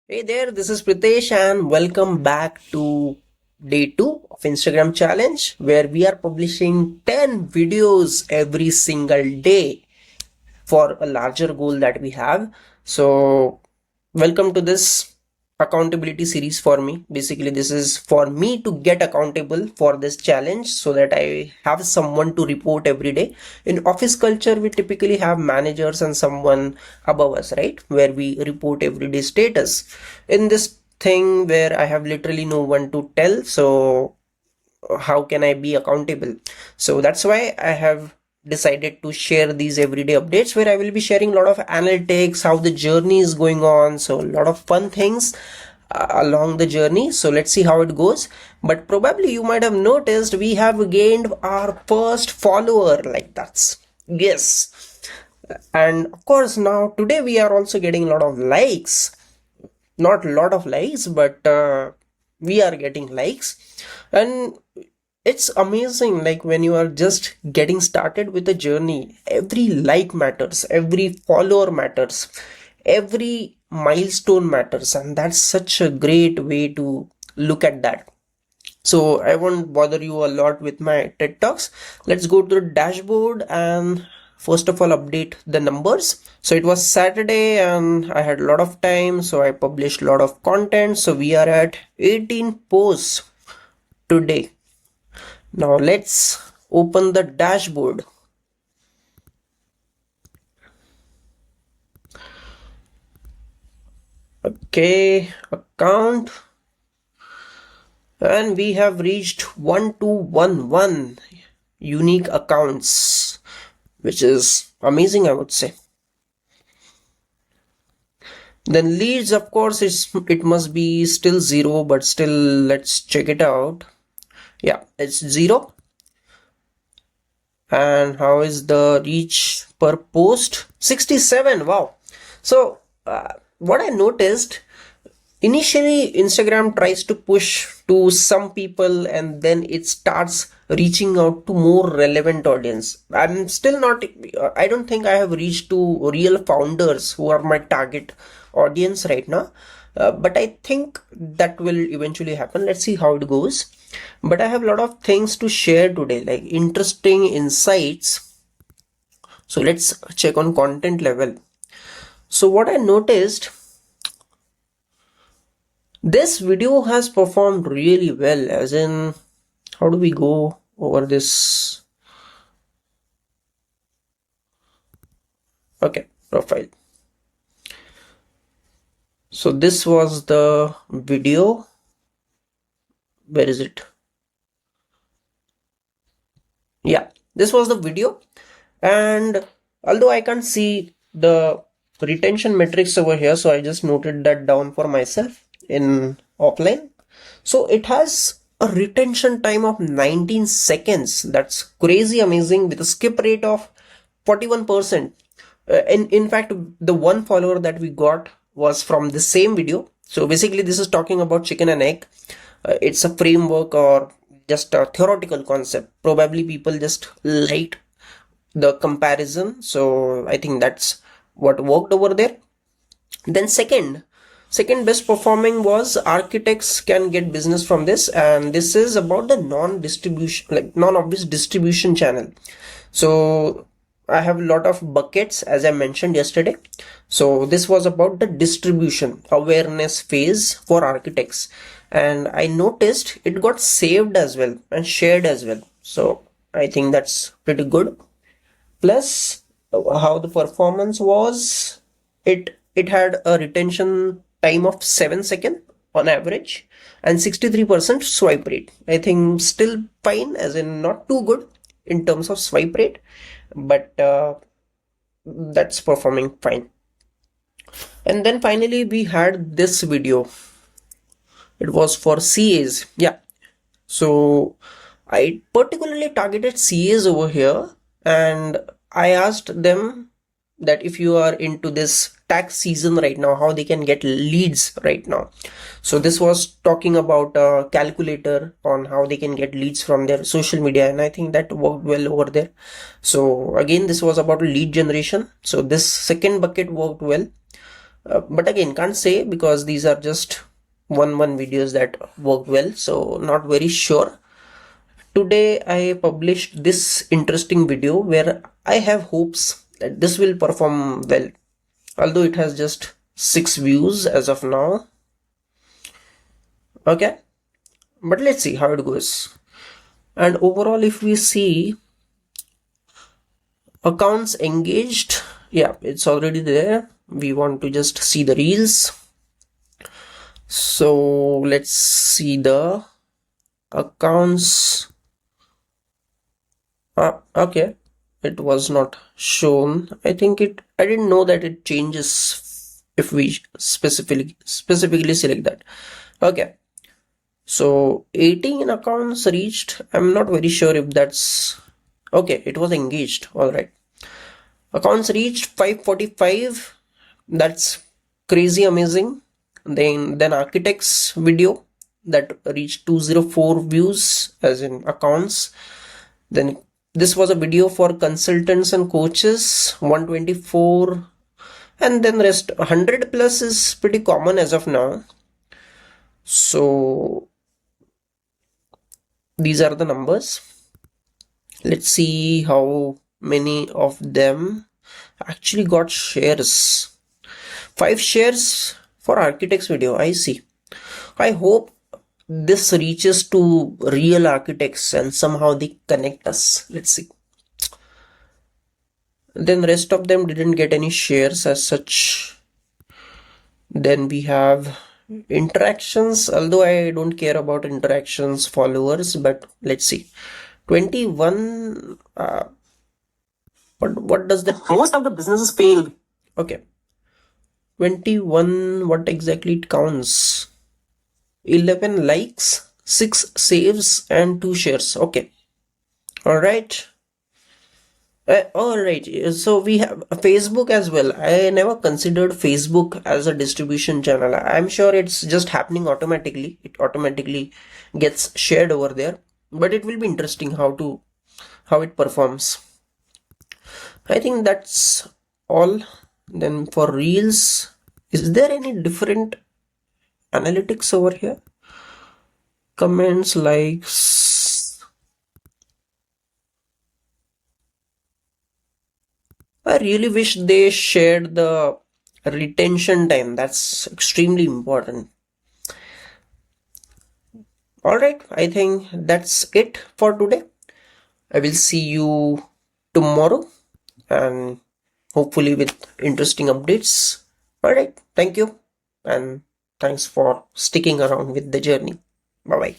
Hey there, this is Pritesh and welcome back to day 2 of Instagram challenge where we are publishing 10 videos every single day for a larger goal that we have. So, welcome to this accountability series for me. Basically, this is for me to get accountable for this challenge so that I have someone to report every day. In office culture, we typically have managers and someone above us, right? Where we report everyday status. In this thing where I have literally no one to tell, so how can I be accountable? So that's why I have decided to share these everyday updates where I will be sharing a lot of analytics, how the journey is going on. So a lot of fun things along the journey. So let's see how it goes. But probably you might have noticed we have gained our first follower. Like that's yes. And of course now today we are also getting a lot of likes. Not a lot of likes, but we are getting likes. And it's amazing, like when you are just getting started with a journey, every like matters, every follower matters, every milestone matters, and that's such a great way to look at that. So I won't bother you a lot with my TED Talks. Let's go to the dashboard and first of all update the numbers. So it was Saturday and I had a lot of time, so I published a lot of content. So we are at 18 posts today. Now let's open the dashboard. Okay, account. And we have reached 1211 unique accounts, which is amazing, I would say. Then leads, of course, it must be still 0, but still let's check it out. Yeah, it's 0. And how is the reach per post? 67. Wow. So what I noticed, initially Instagram tries to push to some people and then it starts reaching out to more relevant audience. I'm still not, I don't think I have reached to real founders who are my target audience right now. But I think that will eventually happen. Let's see how it goes. But I have a lot of things to share today, like interesting insights. So let's check on content level. So what I noticed, this video has performed really well, as in, how do we go over this? Okay, profile. So this was the video. Where is it? Yeah, this was the video. And although I can't see the retention metrics over here, so I just noted that down for myself in offline. So it has a retention time of 19 seconds. That's crazy amazing, with a skip rate of 41%. In fact, the one follower that we got was from the same video. So basically this is talking about chicken and egg. It's a framework or just a theoretical concept. Probably people just liked the comparison, so I think that's what worked over there. Then second best performing was architects can get business from this, and this is about the non-distribution, like non-obvious distribution channel. So I have a lot of buckets, as I mentioned yesterday. So this was about the distribution awareness phase for architects, and I noticed it got saved as well and shared as well. So I think that's pretty good. Plus how the performance was, it had a retention time of 7 seconds on average and 63% swipe rate. I think still fine, as in not too good in terms of swipe rate, but that's performing fine. And then finally we had this video. It was for CAs. Yeah, so I particularly targeted CAs over here, and I asked them that if you are into this tax season right now, how they can get leads right now. So this was talking about a calculator on how they can get leads from their social media, and I think that worked well over there. So again, this was about lead generation. So this second bucket worked well. But again, can't say because these are just one videos that work well, so not very sure. Today I published this interesting video where I have hopes that this will perform well, although it has just 6 views as of now. Okay, but let's see how it goes. And overall, if we see accounts engaged, yeah, it's already there. We want to just see the reels. So let's see the accounts. Okay, it was not shown. I didn't know that it changes if we specifically select that. Okay, so 18 accounts reached. I'm not very sure if that's okay. It was engaged. All right. Accounts reached 545. That's crazy amazing. Then architects video that reached 204 views as in accounts. Then this was a video for consultants and coaches, 124, and then rest 100 plus is pretty common as of now. So these are the numbers. Let's see how many of them actually got shares. 5 shares for architects video. I see. I hope this reaches to real architects and somehow they connect us. Let's see. Then rest of them didn't get any shares as such. Then we have interactions, although I don't care about interactions followers, but let's see. 21 what does that most of the businesses failed. Okay, 21, what exactly it counts? 11 likes, 6 saves and 2 shares. Okay, all right. All right, so we have Facebook as well. I never considered Facebook as a distribution channel. I'm sure it's just happening automatically. It automatically gets shared over there, but it will be interesting how it performs. I think that's all. Then for reels, is there any different analytics over here? Comments, likes. I really wish they shared the retention time. That's extremely important. Alright, I think that's it for today. I will see you tomorrow and hopefully with interesting updates. Alright, thank you and thanks for sticking around with the journey. Bye bye.